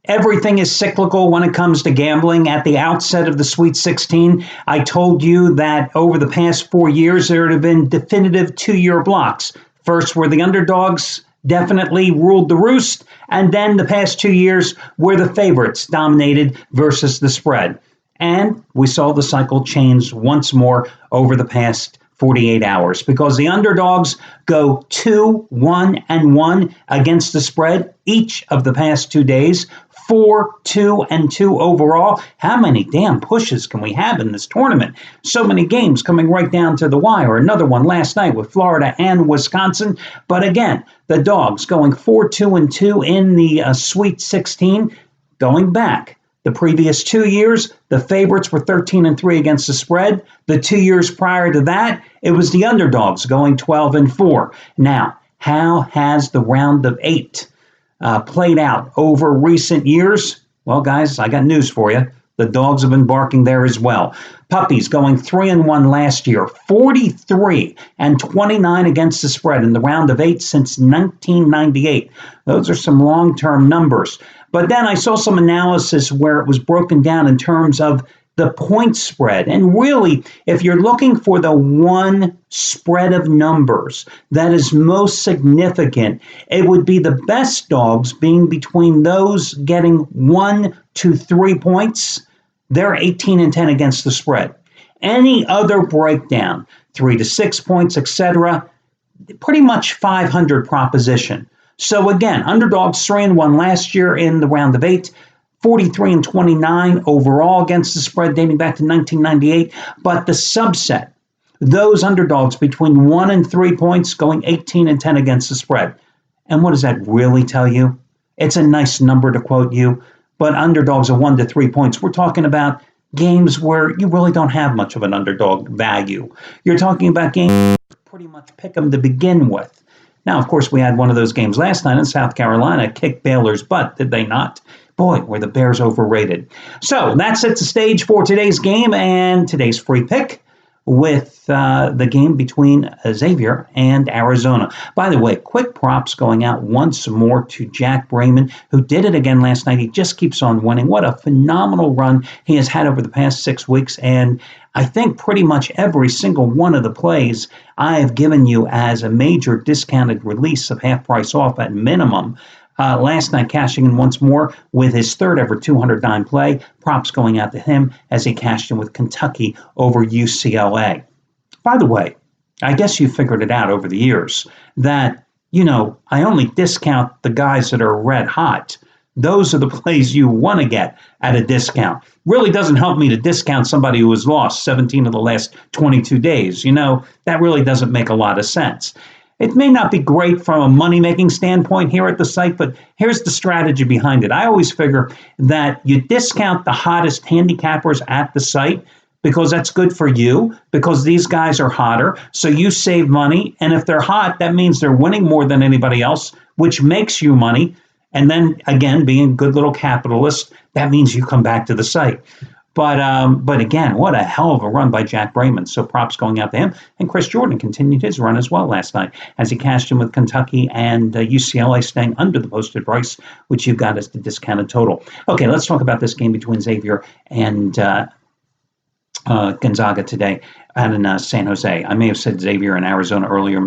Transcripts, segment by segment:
Everything is cyclical when it comes to gambling. At the outset of the Sweet 16, I told you that over the past 4 years, there have been definitive 2-year blocks. First were the underdogs, definitely ruled the roost, and then the past 2 years where the favorites dominated versus the spread. And we saw the cycle change once more over the past 48 hours because the underdogs go 2-1-1 against the spread each of the past 2 days, 4-2-2 overall. How many damn pushes can we have in this tournament? So many games coming right down to the wire. Another one last night with Florida and Wisconsin. But again, the dogs going 4-2-2 in the Sweet 16, going back. The previous 2 years, the favorites were 13-3 against the spread. The 2 years prior to that, it was the underdogs going 12-4. Now, how has the round of 8 played out over recent years? Well, guys, I got news for you. The dogs have been barking there as well. Puppies going 3-1 last year, 43-29 against the spread in the round of 8 since 1998. Those are some long-term numbers. But then I saw some analysis where it was broken down in terms of the point spread. And really, if you're looking for the one spread of numbers that is most significant, it would be the best dogs being between those getting 1 to 3 points. They're 18-10 against the spread. Any other breakdown, 3 to 6 points, etc., pretty much 500 proposition. So again, underdogs 3-1 last year in the round of 8, 43-29 overall against the spread dating back to 1998. But the subset, those underdogs between 1 and 3 points going 18-10 against the spread. And what does that really tell you? It's a nice number to quote you, but underdogs are 1 to 3 points. We're talking about games where you really don't have much of an underdog value. You're talking about games pretty much pick them to begin with. Now, of course, we had one of those games last night in South Carolina, kicked Baylor's butt, did they not? Boy, were the Bears overrated. So that sets the stage for today's game and today's free pick with the game between Xavier and Arizona. By the way, quick props going out once more to Jack Brayman, who did it again last night. He just keeps on winning. What a phenomenal run he has had over the past 6 weeks. And I think pretty much every single one of the plays I have given you as a major discounted release of half price off at minimum. Last night cashing in once more with his third ever $200 play. Props going out to him as he cashed in with Kentucky over UCLA. By the way, I guess you figured it out over the years that, I only discount the guys that are red hot. Those are the plays you want to get at a discount. Really doesn't help me to discount somebody who has lost 17 of the last 22 days. That really doesn't make a lot of sense. It may not be great from a money-making standpoint here at the site, but here's the strategy behind it. I always figure that you discount the hottest handicappers at the site because that's good for you, because these guys are hotter, so you save money. And if they're hot, that means they're winning more than anybody else, which makes you money. And then, again, being a good little capitalist, that means you come back to the site. But again, what a hell of a run by Jack Brayman. So props going out to him. And Chris Jordan continued his run as well last night as he cashed in with Kentucky and UCLA staying under the posted price, which you've got as the discounted total. Okay, let's talk about this game between Xavier and Gonzaga today out in San Jose. I may have said Xavier in Arizona earlier.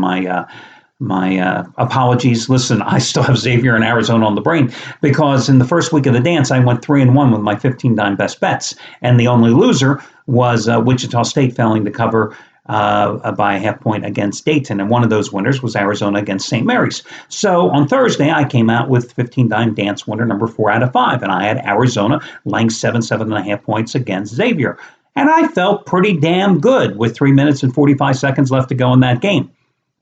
My apologies. Listen, I still have Xavier and Arizona on the brain because in the first week of the dance, I went 3-1 with my 15-dime best bets. And the only loser was Wichita State failing to cover by a half point against Dayton. And one of those winners was Arizona against St. Mary's. So on Thursday, I came out with 15-dime dance winner number 4 out of 5. And I had Arizona laying 7.5 points against Xavier. And I felt pretty damn good with 3 minutes and 45 seconds left to go in that game.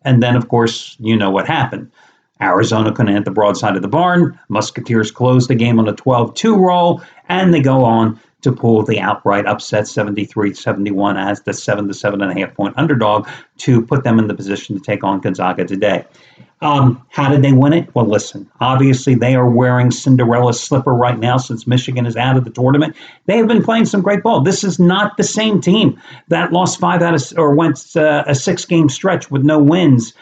And then, of course, you know what happened. Arizona couldn't hit the broadside of the barn. Musketeers closed the game on a 12-2 roll, and they go on to pull the outright upset 73-71 as the 7 to 7.5 point underdog to put them in the position to take on Gonzaga today. How did they win it? Well, listen, obviously they are wearing Cinderella's slipper right now since Michigan is out of the tournament. They have been playing some great ball. This is not the same team that lost went a 6-game stretch with no wins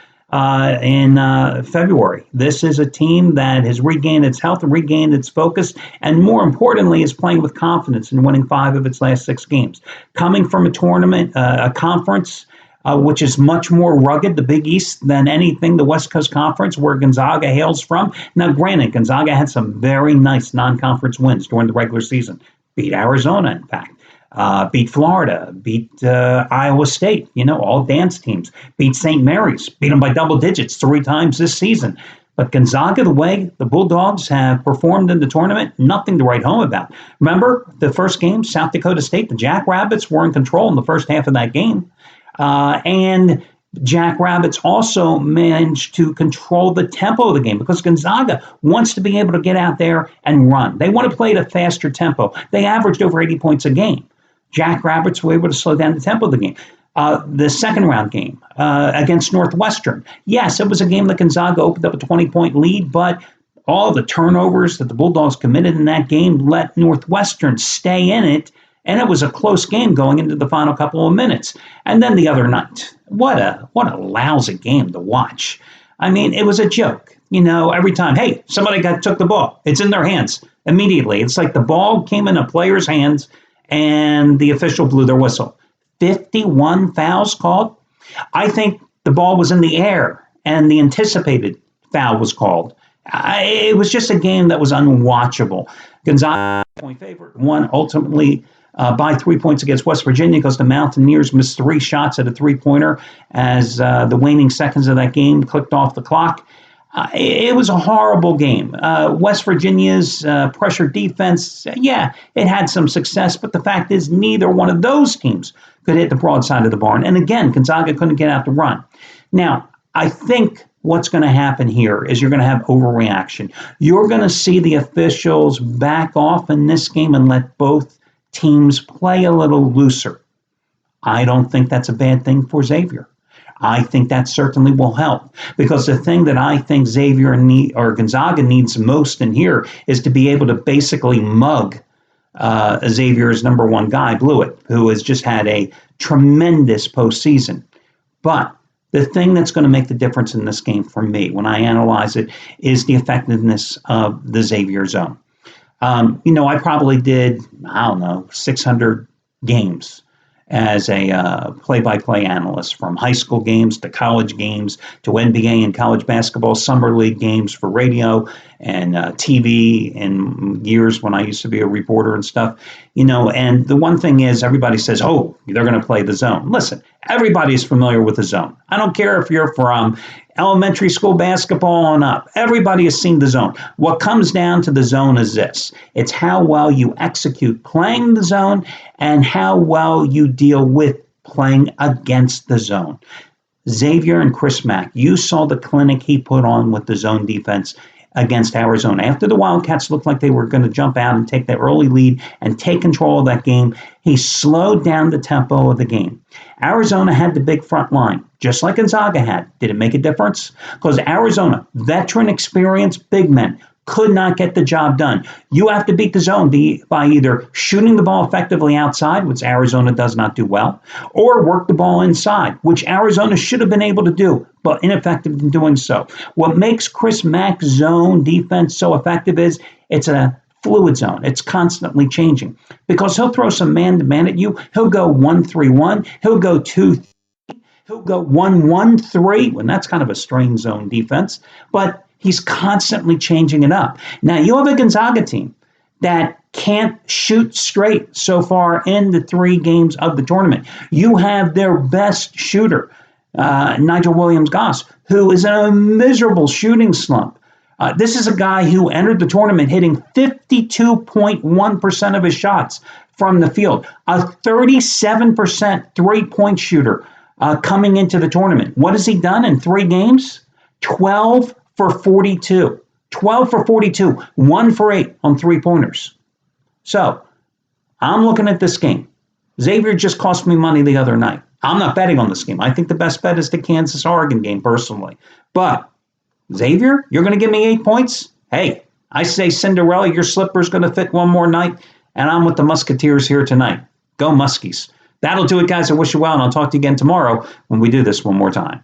in February. This is a team that has regained its health, regained its focus, and more importantly, is playing with confidence in winning 5 of its last 6 games. Coming from a tournament, a conference, which is much more rugged, the Big East, than anything the West Coast Conference, where Gonzaga hails from. Now, granted, Gonzaga had some very nice non-conference wins during the regular season. Beat Arizona, in fact. Beat Florida, beat Iowa State, all dance teams. Beat St. Mary's, beat them by double digits 3 times this season. But Gonzaga, the way the Bulldogs have performed in the tournament, nothing to write home about. Remember the first game, South Dakota State, the Jackrabbits were in control in the first half of that game. And Jackrabbits also managed to control the tempo of the game because Gonzaga wants to be able to get out there and run. They want to play at a faster tempo. They averaged over 80 points a game. Jackrabbits were able to slow down the tempo of the game. The second round game against Northwestern. Yes, it was a game that Gonzaga opened up a 20-point lead, but all the turnovers that the Bulldogs committed in that game let Northwestern stay in it, and it was a close game going into the final couple of minutes. And then the other night, what a lousy game to watch. I mean, it was a joke. Every time, hey, somebody took the ball. It's in their hands immediately. It's like the ball came in a player's hands, and the official blew their whistle. 51 fouls called. I think the ball was in the air and the anticipated foul was called. It was just a game that was unwatchable. Gonzaga, point favorite, won ultimately by 3 points against West Virginia because the Mountaineers missed 3 shots at a 3-pointer as the waning seconds of that game clicked off the clock. It was a horrible game. West Virginia's pressure defense, it had some success, but the fact is neither one of those teams could hit the broadside of the barn. And again, Gonzaga couldn't get out the run. Now, I think what's going to happen here is you're going to have overreaction. You're going to see the officials back off in this game and let both teams play a little looser. I don't think that's a bad thing for Xavier. I think that certainly will help because the thing that I think Xavier or Gonzaga needs most in here is to be able to basically mug Xavier's number 1 guy, Blewett, who has just had a tremendous postseason. But the thing that's going to make the difference in this game for me when I analyze it is the effectiveness of the Xavier zone. I probably did, 600 games as a play-by-play analyst, from high school games to college games to NBA and college basketball, summer league games for radio and TV in years when I used to be a reporter and stuff. And the one thing is everybody says, oh, they're going to play the zone. Listen, everybody's familiar with the zone. I don't care if you're from elementary school basketball on up. Everybody has seen the zone. What comes down to the zone is this. It's how well you execute playing the zone and how well you deal with playing against the zone. Xavier and Chris Mack, you saw the clinic he put on with the zone defense against Arizona. After the Wildcats looked like they were going to jump out and take that early lead and take control of that game, he slowed down the tempo of the game. Arizona had the big front line, just like Gonzaga had. Did it make a difference? Because Arizona, veteran, experienced big men, could not get the job done. You have to beat the zone by either shooting the ball effectively outside, which Arizona does not do well, or work the ball inside, which Arizona should have been able to do, but ineffective in doing so. What makes Chris Mack's zone defense so effective is it's a fluid zone. It's constantly changing because he'll throw some man-to-man at you. He'll go 1-3-1. He'll go 2-3. He'll go 1-1-3, when that's kind of a strange zone defense, but he's constantly changing it up. Now, you have a Gonzaga team that can't shoot straight so far in the 3 games of the tournament. You have their best shooter, Nigel Williams-Goss, who is in a miserable shooting slump. This is a guy who entered the tournament hitting 52.1% of his shots from the field, a 37% three-point shooter coming into the tournament. What has he done in 3 games? 12 for 42. 12 for 42. 1 for 8 on three-pointers. So, I'm looking at this game. Xavier just cost me money the other night. I'm not betting on this game. I think the best bet is the Kansas-Oregon game, personally. But, Xavier, you're going to give me 8 points? Hey, I say Cinderella, your slipper's going to fit one more night, and I'm with the Musketeers here tonight. Go Muskies. That'll do it, guys. I wish you well, and I'll talk to you again tomorrow when we do this one more time.